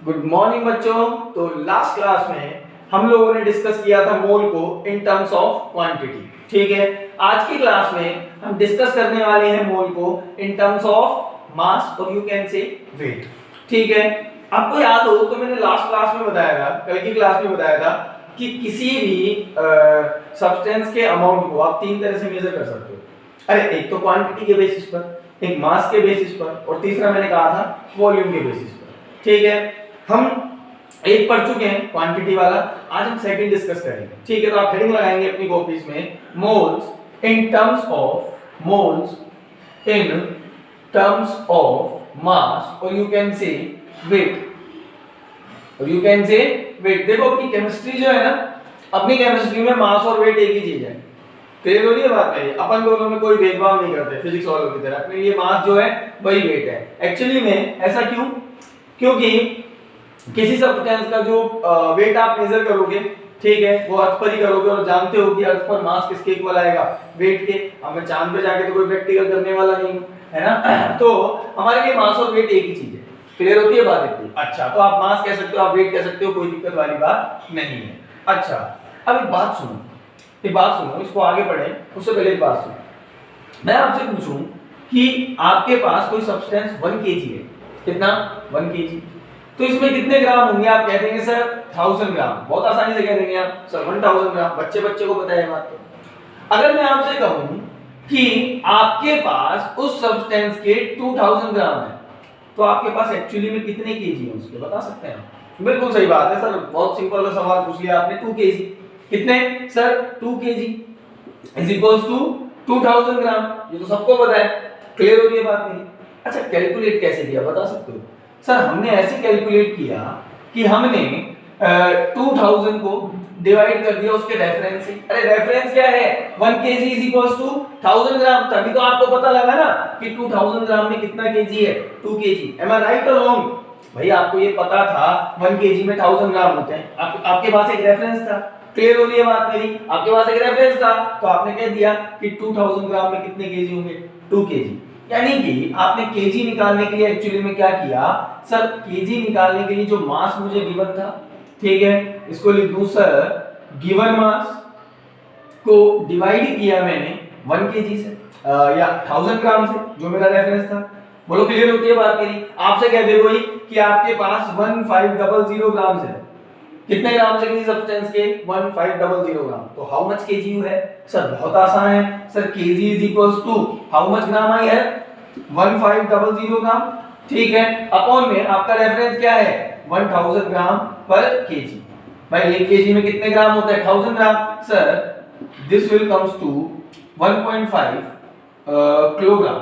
Good morning बच्चों। तो last class में हम लोगों ने डिस्कस किया था मोल को इन टर्म्स ऑफ क्वांटिटी। ठीक है, आज की क्लास में हम डिस्कस करने वाले हैं मोल को इन टर्म्स ऑफ मास और यू कैन से वेट। ठीक है, आपको याद हो तो मैंने लास्ट क्लास में बताया था, कल की क्लास में बताया था कि किसी भी सब्सटेंस के अमाउंट को आप तीन तरह से मेजर कर सकते हो। अरे एक तो क्वांटिटी के बेसिस पर, एक मास के बेसिस पर और तीसरा मैंने कहा था वॉल्यूम के बेसिस पर। ठीक है, हम एक पढ़ चुके हैं क्वांटिटी वाला, आज हम सेकंड डिस्कस करेंगे। ठीक है, तो आप हेडिंग लगाएंगे अपनी कॉपीज में moles in terms of mass और यू कैन से वेट। देखो अपनी केमिस्ट्री जो है ना, अपनी केमिस्ट्री में मास और वेट एक ही चीज है। क्लियर हो रही है बात नहीं? अपन दोनों में कोई भेदभाव नहीं करते फिजिक्स वालों की तरह। अपने लिए मास जो है वही वेट है। एक्चुअली में ऐसा क्यों? क्योंकि किसी सब्सटेंस का जो वेट आप मेजर करोगे, ठीक है, वो अर्थ पर ही करोगे और जानते हो कि अर्थ पर मास किसके इक्वल आएगा, वेट के। अब मैं चांद पे जाके तो कोई प्रैक्टिकल करने वाला नहीं हूं, है ना। तो हमारे लिए मास और वेट एक ही चीज है। क्लियर होती है बात इतनी? अच्छा, तो आप मास कह सकते हो, आप वेट कह सकते हो, कोई दिक्कत वाली बात नहीं है। अच्छा, अब एक बात सुनो, इसको आगे बढ़े उससे पहले एक बात सुनो। मैं आपसे पूछूं कि आपके पास कोई सब्सटेंस 1 केजी है, कितना? 1 केजी। तो इसमें कितने ग्राम होंगे? आप कह देंगे सर 1000 ग्राम। बहुत आसानी से कह देंगे आप सर 1000 ग्राम। बच्चे को पता है बात। तो अगर मैं आपसे कहूं कि आपके पास उस सब्सटेंस के 2000 ग्राम है, तो आपके पास एक्चुअली में कितने केजी है उसके, बता सकते हैं? बिल्कुल सही बात है सर, बहुत सिंपल सा सवाल पूछ लिया आपने। 2 केजी। कितने sir? 2 KG is equals to 2000 gram. ये तो सबको पता है। क्लियर हो रही है बात मेरी? अच्छा, कैलकुलेट कैसे किया बता सकते हो? सर हमने ऐसे कैलकुलेट किया कि हमने 2000 को डिवाइड कर दिया उसके रेफरेंस से। अरे रेफरेंस क्या है? 1 केजी इज इक्वल्स टू 1000 ग्राम। तभी तो आपको पता लगा ना कि 2000 ग्राम में कितना केजी है, 2 केजी। एम आई राइट और रॉन्ग? भाई आपको ये पता था 1 केजी में 1000 ग्राम होते हैं। आपके पास एक रेफरेंस था। क्लियर हो रही है बात मेरी? आपके पास एक रेफरेंस था तो आपने कह दिया कि 2000 ग्राम में कितने केजी होंगे, 2 केजी। यानी कि आपने केजी निकालने के लिए एक्चुअली में क्या किया सर? केजी निकालने के लिए जो मास मुझे गिवन था, ठीक है, इसको लिख दूं सर गिवन मास को डिवाइड किया मैंने 1 केजी से या 1000 ग्राम से, जो मेरा रेफरेंस था। बोलो क्लियर होती है बात मेरी? आपसे कह दे कोई कि आपके पास 1500 ग्राम है, कितने ग्राम से किसी सब्सटेंस के? 1500 ग्राम। तो हाउ मच केजी है सर? बहुत आसान है sir, KG is equals to how much gram आई है? 1500 ग्राम। ठीक है, अपॉन में आपका रेफरेंस क्या है? 1000 ग्राम पर केजी। भाई 1 केजी में कितने ग्राम होता है? 1000 gram. Sir this will comes to 1.5 kilogram.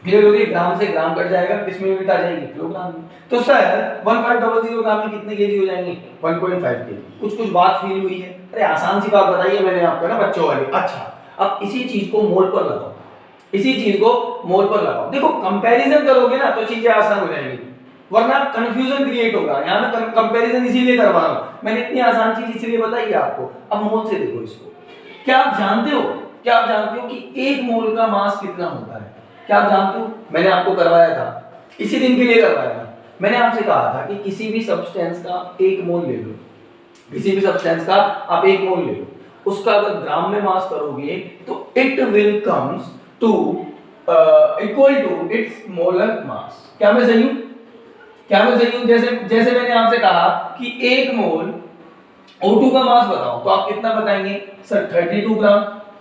Clear हो गई? ग्राम से ग्राम कट जाएगा, किस में यूनिट आ जाएगी? किलोग्राम में। तो सर 1500 ग्राम में कितने केजी हो जाएंगे? 1.5 केजी। कुछ बात फील हुई है? अरे आसान सी बात बताई है मैंने आपको ना बच्चों वाली। अच्छा, अब इसी चीज को मोल पर लगाओ, देखो कंपैरिजन करोगे ना तो चीजें आसान हो जाएंगी, वरना कंफ्यूजन क्रिएट होगा। यहां मैं कंपैरिजन इसीलिए करवा रहा हूं, मैंने इतनी आसान चीज इसलिए बताई है आपको। अब मोल से देखो इसको। क्या आप जानते हो कि 1 मोल का मास कितना होता है? क्या आप जानते हो? मैंने आपको करवाया था, इसी दिन के लिए करवाया था। मैंने आपसे कहा था कि किसी भी सब्सटेंस का 1 मोल ले लो, उसका अगर ग्राम में मास करोगे तो it will comes to equal to its molar mass. क्या मैं सही हूं? जैसे मैंने आपसे कहा कि 1 मोल O2 का मास बताओ, तो आप कितना बताएंगे सर? 32 ग्राम।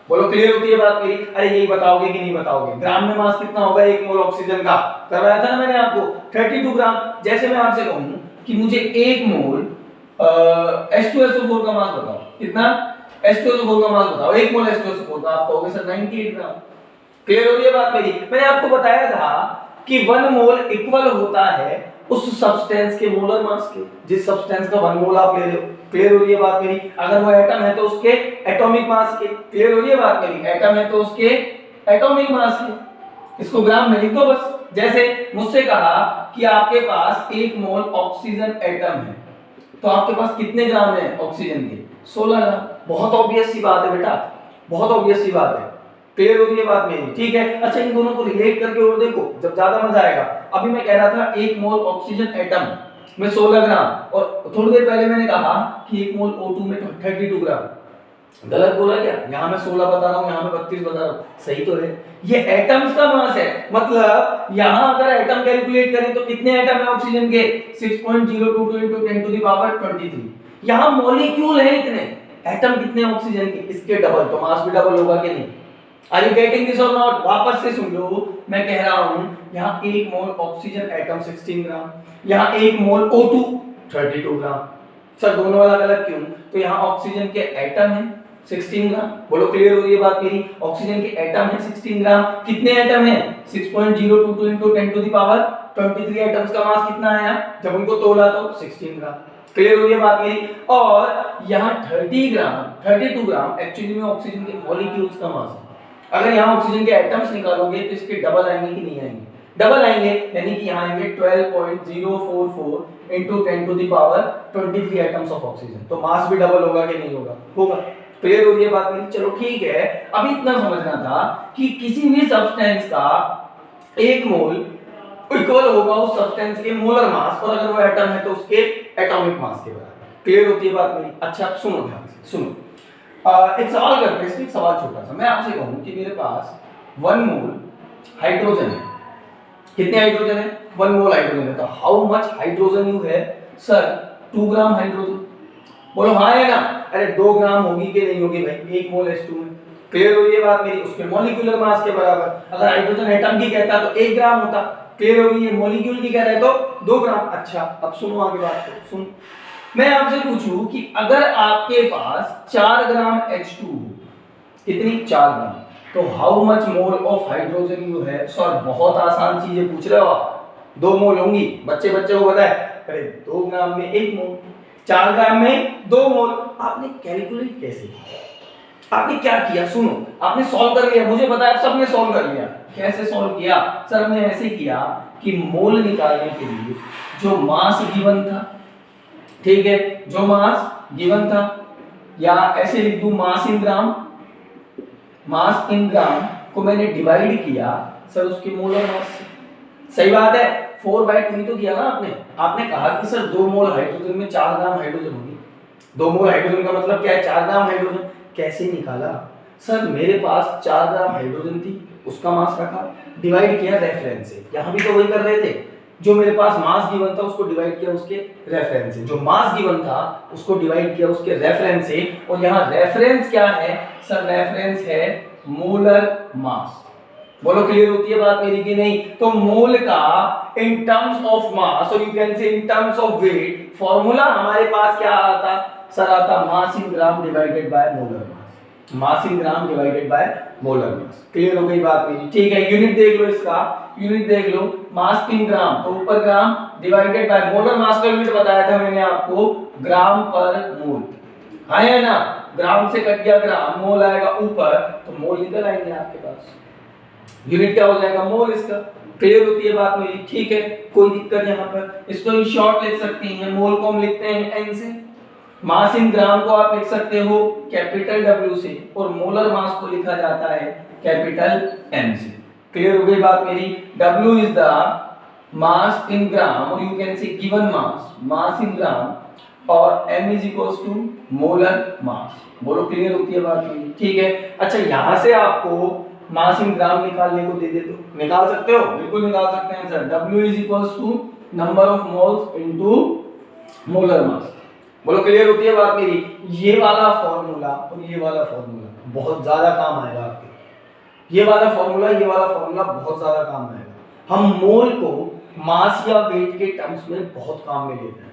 बोलो क्लियर होती है बात मेरी? अरे यही बताओगे कि नहीं बताओगे? ग्राम में मास कितना होगा 1 मोल ऑक्सीजन का? करवाया था ना मैंने आपको, 32 ग्राम। जैसे मैं आपसे कहूं कि मुझे 1 मोल H2SO4 का मास बताओ, कितना? H2SO4 का मास बताओ, 1 मोल H2SO4 का, आप कहोगे सर 98 ग्राम। क्लियर हो रही है बात मेरी? मैंने आपको बताया था कि 1 मोल इक्वल होता है उस सब्सटेंस के मोलर मास के, जिस सब्सटेंस का 1 मोल आप ले रहे हो। क्लियर हो रही है बात मेरी? अगर वो एटम है तो उसके एटॉमिक मास के। क्लियर हो रही है बात मेरी? एटम है तो उसके एटॉमिक मास के। इसको ग्राम में लिख दो बस। जैसे मुझसे कहा कि आपके पास 1 मोल ऑक्सीजन एटम है, तो आपके पास कितने ग्राम है ऑक्सीजन के? 16 ग्राम। बहुत ऑब्वियस सी बात है बेटा, बहुत ऑब्वियस सी बात है। क्लियर हो रही है बात मेरी? ठीक है। अच्छा, इन दोनों को रिलेट करके और देखो, जब ज्यादा मजा आएगा। अभी मैं कह रहा था 1 मोल ऑक्सीजन एटम, में 16 ग्राम, और थोड़ी देर पहले मैंने कहा कि 1 मोल O2 में 32 ग्राम। गलत बोला क्या? यहाँ मैं 16 बता रहा हूँ, यहाँ मैं 32 बता रहा हूँ, सही तो है। ये एटम्स का मास है, मतलब यहाँ अगर एटम कैलकुलेट करें तो कितने एटम है ऑक्सीजन के? 6.022 into 10 to the power 23। यहाँ मॉलिक्यूल है इतने, एटम कितने ऑक्सीजन के? इसके डबल, तो मास भी डबल होगा कि नहीं? आर यू गेटिंग दिस और नॉट? वापस से सुन लो, मैं कह रहा हूँ यहाँ 1 मोल ऑक्सीजन एटम 16 ग्राम, यहाँ 1 मोल O2 32 ग्राम। सर दोनों अलग अलग क्यों? तो यहाँ ऑक्सीजन के एटम है 16 ग्राम। बोलो क्लियर हो रही है बात मेरी? ऑक्सीजन के एटम है 16 ग्राम। कितने एटम है? 6.022 into 10 to the power 23। Atoms का मास कितना आया जब उनको तोला? तो 16 ग्राम। क्लियर हो रही है बात मेरी? और यहाँ 30 ग्राम 32 ग्राम एक्चुअली में ऑक्सीजन के मॉलिक्यूल्स का मास है। अगर यहाँ ऑक्सीजन के एटम्स निकालोगे तो इसके डबल आएंगे कि नहीं आएंगे? डबल आएंगे, यानी कि यहाँ आएंगे 12.044 into 10 to the power 23 atoms of oxygen. तो मास भी डबल होगा कि नहीं होगा? होगा। क्लियर हो रही है बात मेरी? चलो ठीक है, अभी इतना समझना था कि किसी भी सब्सटेंस का 1 मोल इक्वल होगा उस सब्सटेंस के मोलर मास, और अगर वो एटम है तो उसके एटॉमिक मास के बराबर। क्लियर होती है बात मेरी? अच्छा अब सुनो ध्यान से, सुनो। एक सवाल करते हैं, एक सवाल छोटा सा। मैं आपसे कहूं कि मेरे पास 1 मोल हाइड्रोजन है। कितने हाइड्रोजन है? 1 मोल हाइड्रोजन है। तो हाउ मच हाइड्रोजन यू है? Sir 2 gram hydrogen. बोलो हाँ है ना? अरे 2 ग्राम होगी कि नहीं होगी भाई? 1 मोल H2 में। क्लियर हो ये बात मेरी? उसके मॉलिक्यूलर मास के बराबर। अगर हाइड्रोजन एटम की कहता तो 1 ग्राम होता। क्लियर हो गई? ये मॉलिक्यूल की कह रहा है तो 2 ग्राम। अच्छा अब सुनो आगे बात को, सुन। मैं आपसे पूछूं कि अगर आपके पास 4 ग्राम H2, कितनी? 4 ग्राम, तो how much mole of hydrogen you है? सर बहुत आसान चीजें पूछ रहे हो आप। 2 मोल होंगी, बच्चे बच्चे को पता है। अरे 2 ग्राम में 1 मोल, 4 ग्राम में 2 मोल। आपने कैलकुलेट कैसे किया? आपने क्या किया? सुनो, आपने सॉल्व कर लिया, मुझे पता है सबने सॉल्व कर लिया। कैसे सॉल्व किया? सर हमने ऐसे किया कि मोल निकालने के लिए जो मास गिवन था, ठीक है, जो मास गिवन था, या ऐसे लिख दूं मास इन ग्राम, मास इन ग्राम को मैंने डिवाइड किया सर उसके मोलर मास से। सही बात है, 4/2 ही तो किया ना आपने। आपने कहा कि सर 2 मोल हाइड्रोजन में 4 ग्राम हाइड्रोजन होगी। 2 मोल हाइड्रोजन का मतलब क्या है? 4 ग्राम हाइड्रोजन। कैसे निकाला? सर मेरे पास 4 ग्राम हाइड्रोजन थी, उसका मास रखा, डिवाइड किया रेफरेंस से। यहां भी तो वही कर रहे थे, जो मेरे पास मास गिवन था उसको डिवाइड किया उसके रेफरेंस से, जो मास गिवन था उसको डिवाइड किया उसके रेफरेंस से। और यहाँ रेफरेंस क्या है? सर रेफरेंस है मोलर मास। बोलो क्लियर होती है बात मेरी कि नहीं? तो मोल का इन टर्म्स ऑफ मास और you can say in terms of weight formula हमारे पास क्या आता? सर आता mass in gram divided by molar mass. Mass in gram divided by molar mass. Clear हो गई बात मेरी? ठीक है, यूनिट देख लो इसका, यूनिट देख लो। मास इन ग्राम तो ऊपर ग्राम डिवाइडेड बाय मोलर मास का यूनिट बताया था मैंने आपको, ग्राम पर मोल। हाँ है ना? ग्राम से कट गया ग्राम, मोल आएगा ऊपर, तो मोल निकल आएंगे आपके पास। यूनिट क्या हो जाएगा? मोल इसका। क्लियर होती है बात मेरी? ठीक है, कोई दिक्कत यहाँ पर? इसको इन शॉर्ट लिख सकते हैं, मोल को हम लिखते हैं n से, मास इन ग्राम को आप लिख सकते हो कैपिटल W से, और मोलर मास को लिखा जाता है कैपिटल M से। क्लियर हो गई बात मेरी? W is the mass in gram, और you can say given mass, mass in gram, और M is equals to molar mass. बोलो क्लियर होती है बात मेरी? ठीक है। अच्छा यहां से आपको मास इन ग्राम निकालने को दे दे तो निकाल सकते हो? बिल्कुल निकाल सकते हैं sir. W is equals to number of moles into molar mass. बोलो क्लियर होती है बात मेरी? ये वाला फॉर्मूला और ये वाला फॉर्मूला बहुत ज्यादा काम आएगा आपके। ये वाला फॉर्मूला, ये वाला फॉर्मूला बहुत ज्यादा काम आएगा। हम मोल को मास या वेट के टर्म्स में बहुत काम में लेते हैं,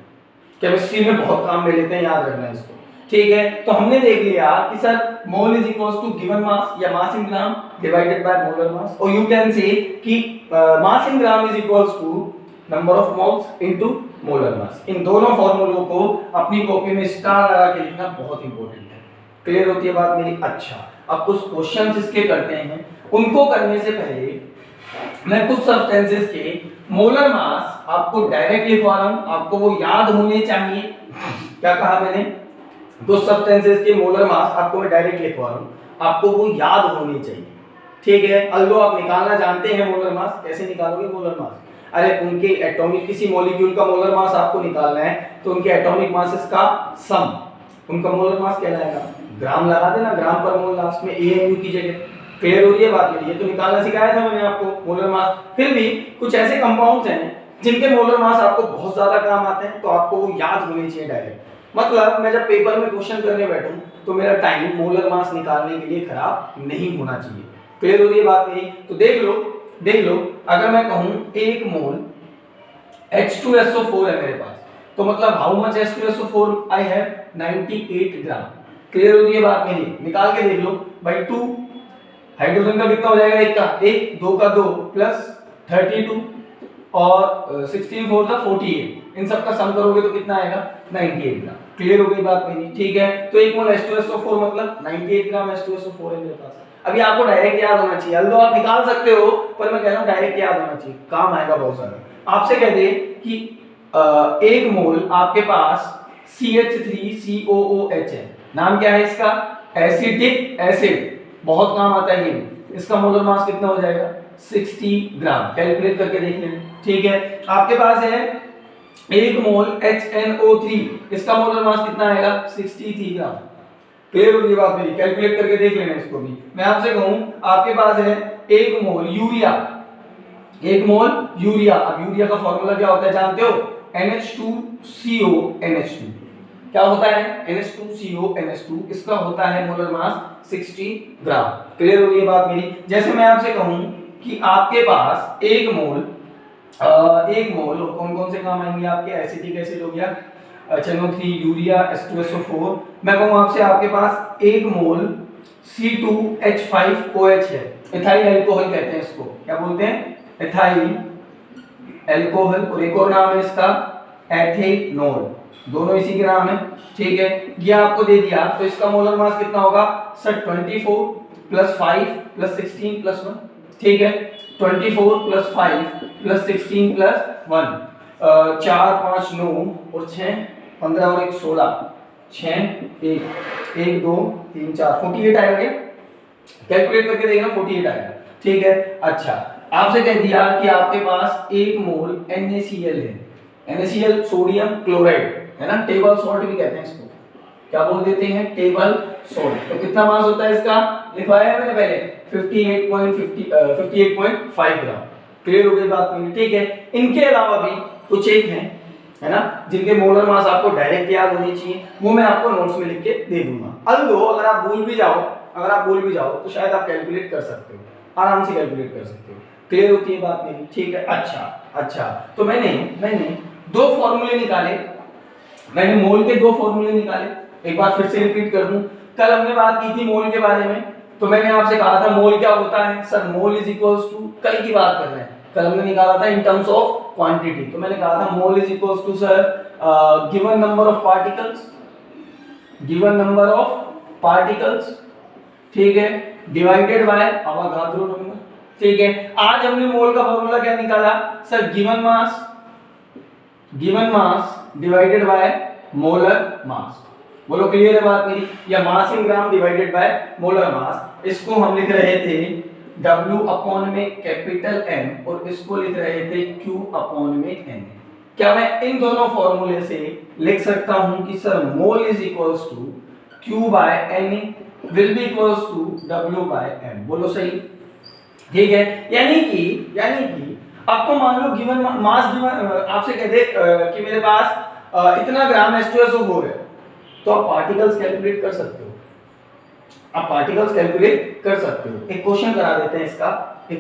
केमिस्ट्री में बहुत काम में लेते हैं, याद रखना इसको। ठीक है, तो हमने देख लिया कि sir mole is equals to given mass या mass in gram divided by molar mass, और यू कैन से कि mass in gram is equals to number of moles into molar mass. इन दोनों फॉर्मूलों को अपनी कॉपी में स्टार लगा के लिखना बहुत इंपॉर्टेंट है। क्लियर होती है बात मेरी? अच्छा अब कुछ क्वेश्चंस इसके करते हैं। उनको करने से पहले मैं कुछ सब्सटेंसेस के मोलर मास आपको डायरेक्ट लिखवा रहा हूं, आपको वो याद होने चाहिए। क्या कहा मैंने? कुछ सब्सटेंसेस के मोलर मास आपको मैं डायरेक्ट लिखवा रहा हूं, आपको वो याद होने चाहिए। ठीक है, अल्दो आप निकालना जानते हैं मोलर मास, कैसे निकालोगे मोलर मास? अरे उनके एटॉमिक, किसी मॉलिक्यूल का मोलर मास आपको निकालना है तो उनके एटॉमिक मासेस का सम, उनका मोलर मास कहलाएगा। ग्राम लगा देना, ग्राम पर मोल लास्ट में AMU की जगह। क्लियर हो रही है बात मेरी? ये तो निकालना सिखाया था मैंने आपको मोलर मास। फिर भी कुछ ऐसे कंपाउंड्स हैं जिनके मोलर मास आपको बहुत ज्यादा काम आते हैं, तो आपको वो याद होने चाहिए डायरेक्ट। मतलब मैं जब पेपर में क्वेश्चन करने बैठूं तो मेरा टाइम मोलर मास निकालने के लिए खराब नहीं होना चाहिए। क्लियर हो रही है बात मेरी? तो देख लो अगर मैं कहूं 1 मोल H2SO4 है मेरे पास, तो मतलब how much H2SO4 I have 98 gram. Clear हो रही है बात मेरी? निकाल के देख लो भाई। 2 हाइड्रोजन का कितना हो जाएगा? 1 का 1, 2 का 2 प्लस 32 और 16 4 जा 48, इन सब का सम करोगे तो कितना आएगा? 98 ग्राम। क्लियर हो गई बात मेरी? ठीक है, तो 1 मोल H2SO4 मतलब 98 ग्राम H2SO4 है मेरे पास। अभी आपको डायरेक्ट याद होना चाहिए, अल्दो आप निकाल सकते हो, पर मैं कह रहा हूं डायरेक्ट याद होना चाहिए, काम आएगा बहुत सारा। आपसे कह दे कि 1 मोल आपके पास CH3COOH है, नाम क्या है इसका? एसिटिक एसिड, बहुत काम आता है ये। इसका मोलर मास कितना हो जाएगा? 60 ग्राम। कैलकुलेट करके देख लेंगे। ठीक है, आपके पास है 1 मोल HNO3, इसका मोलर मास कितना आएगा? 63 ग्राम। क्लियर हो गई बात मेरी? कैलकुलेट करके देख लेना इसको भी। मैं आपसे कहूं आपके पास है 1 मोल यूरिया, 1 मोल यूरिया। अब यूरिया का फॉर्मूला क्या होता है जानते हो? NH2CONH2। क्या होता है? NH2CONH2, इसका होता है मोलर मास 60 ग्राम। क्लियर हो गई बात मेरी? जैसे मैं आपसे कहूं कि आपके पास 1 मोल कौन कौन से काम आएंगे आपके? एसिटिक एसिड हो गया, HNO3, यूरिया, H2SO4। मैं कहूं आपसे आपके पास 1 मोल C2H5OH है, इथाइल अल्कोहल कहते हैं इसको। क्या बोलते हैं? Ethyl alcohol. और एक और नाम है इसका एथेनॉल, दोनों इसी के नाम है। ठीक है, ये आपको दे दिया, तो इसका मोलर मास कितना होगा? Sir 24 plus 5 plus 16 plus 1। ठीक है, 24 प्लस 5 प्लस 16 प्लस 1, 4 5 9 और 6 15 और 1 16, 6 1 1 2 3 4 48 आएगा क्या? कैलकुलेट करके देखना, 48 आएगा। ठीक है, अच्छा आपसे कह दिया कि आपके पास 1 मोल NaCl है। NaCl सोडियम क्लोराइड है ना, टेबल सॉल्ट भी कहते हैं इसको। क्या बोल देते हैं? Table salt. तो कितना मास होता है इसका? लिखवाया है मैंने पहले 58.5 ग्राम। क्लियर हो गई बात मेरी? ठीक है, इनके अलावा भी कुछ एक हैं, है ना, जिनके मोलर मास आपको डायरेक्ट याद होनी चाहिए, वो मैं आपको नोट्स में लिख के दे दूंगा। अल्दो अगर आप भूल भी जाओ तो शायद आप कैलकुलेट कर सकते हो, आराम से कैलकुलेट कर सकते हो। क्लियर होती है बात मेरी? ठीक है, अच्छा तो मैंने 2 फॉर्मूले निकाले, मैंने मोल के 2 फॉर्मूले निकाले। एक बार फिर से रिपीट कर दूं, कल हमने बात की थी मोल के बारे में, तो मैंने आपसे कहा था मोल क्या होता है? Sir mole is equals to, कल की बात कर रहे हैं, कल हमने निकाला था इन टर्म्स ऑफ क्वांटिटी। तो मैंने कहा था mole is equals to sir given number of particles, ठीक है, डिवाइडेड बाय अवोगाद्रो नंबर। ठीक है, आज हमने मोल का फॉर्मूला क्या निकाला? Sir given mass divided by molar mass. बोलो क्लियर है बात मेरी? या mass in gram divided by molar mass. इसको हम लिख रहे थे W अपॉन में कैपिटल M और इसको लिख रहे थे Q अपॉन में N। क्या मैं इन दोनों फॉर्मूले से लिख सकता हूं कि sir mole is equals to Q by N will be equals to W by M? बोलो सही? ठीक है, यानी कि आपको मान लो गिवन मास आपसे कहते कि मेरे पास इतना ग्राम H2SO4 है, तो आप पार्टिकल्स कैलकुलेट कर सकते हो, एक क्वेश्चन करा देते हैं इसका, कि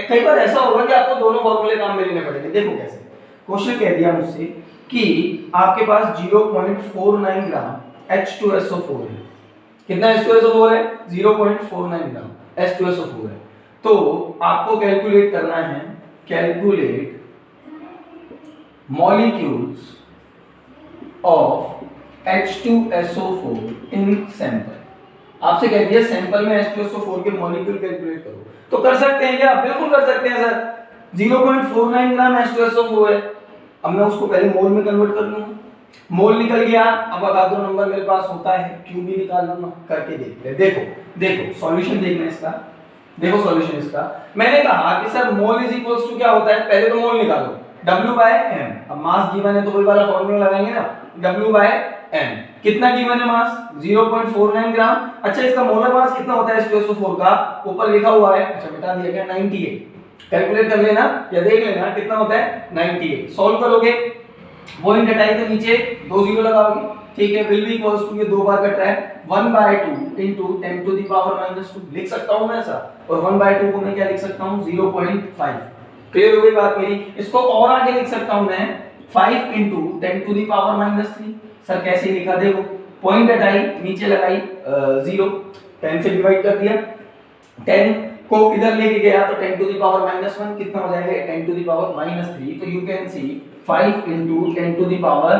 कई बार ऐसा होगा कि आपको दोनों फॉर्मूले काम में लेने पड़ेंगे। देखो कैसे, क्वेश्चन कह दिया मुझसे कि आपके पास 0.49 ग्राम H2SO4 है। कितना H2SO4 है? 0.49 ग्राम H2SO4 है। तो आपको कैलकुलेट करना है, calculate molecules of H2SO4 in sample. आपसे कह दिया सैंपल में H2SO4 के मॉलिक्यूल कैलकुलेट करो, तो कर सकते हैं क्या? बिल्कुल कर सकते हैं सर। 0.49 ग्राम H2SO4 है, अब मैं उसको पहले मोल में कन्वर्ट कर लूंगा, मोल निकल गया, अब अवोगाद्रो नंबर मेरे पास होता है, Q भी निकाल लूंगा। करके देख ले, देखो सॉल्यूशन देखना इसका। देखो सॉल्यूशन इसका, मैंने कहा कि sir mole is equals to क्या होता है, पहले तो मोल निकालो, W बाय m। अब मास गिवन है तो वही वाला फॉर्मूला लगाएंगे ना, W बाय m। कितना गिवन है मास, 0.49 ग्राम। अच्छा इसका मोलर मास कितना होता है H2SO4 का, ऊपर लिखा हुआ है, अच्छा बता दिया गया 98। कैलकुलेट कर लेना या देख लेना कितना होता है 98। सॉल्व करोगे, पॉइंट हटाई तो नीचे 2 जीरो लगाओगे, ठीक है। विल बी इक्वल्स टू, ये दो बार कट रहा है, 1/2 इनटू 10 टू द पावर -2 लिख सकता हूं मैं ऐसा, और 1/2 को मैं क्या लिख सकता हूं 0.5। क्लियर हो गई बात मेरी। इसको और आगे लिख सकता हूं मैं 5 into 10 to the power -3। Sir कैसे लिखा, देखो पॉइंट हटाई नीचे लगाई 0, 10 से डिवाइड कर दिया, 10 को इधर लेके गया तो 10 टू द पावर -1 कितना हो जाएगा 10 टू द पावर -3। तो you can see 5 into 10 to the power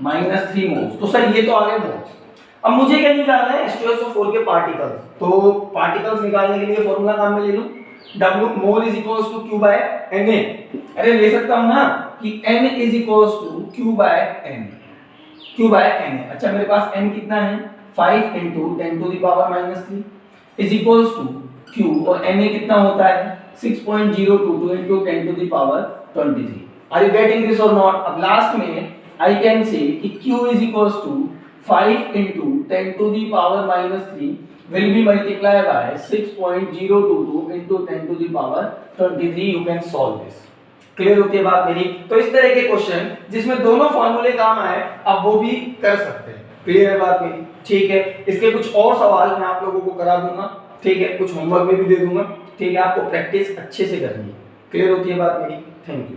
-3 moles. तो सर ये तो आ गए मोल्स। अब मुझे क्या निकालना है H2SO4 के पार्टिकल्स। तो पार्टिकल्स निकालने के लिए फॉर्मूला काम में ले लूं, W mole is equals to Q by Na। अरे ले सकता हूं ना कि N is equals to Q by N, Q by Na। अच्छा मेरे पास N कितना है 5 into 10 to the power -3 is equals to Q, और Na कितना होता है 6.022 into 10 to the power 23। Are you getting this और नॉट। अब लास्ट में आई कैन से कि Q is equals to 5 into 10 to the power -3 will be multiplied by 6.022 into 10 to the power 23। you can solve this। Clear होती है बात मेरी। तो इस तरह के क्वेश्चन जिसमें दोनों फॉर्मूले काम आए, अब वो भी कर सकते हैं। क्लियर है बात मेरी, ठीक है। इसके कुछ और सवाल मैं आप लोगों को करा दूंगा, ठीक है, कुछ होमवर्क में भी दे दूंगा, ठीक है। आपको प्रैक्टिस अच्छे से करनी है। क्लियर होती है बात मेरी। Thank you.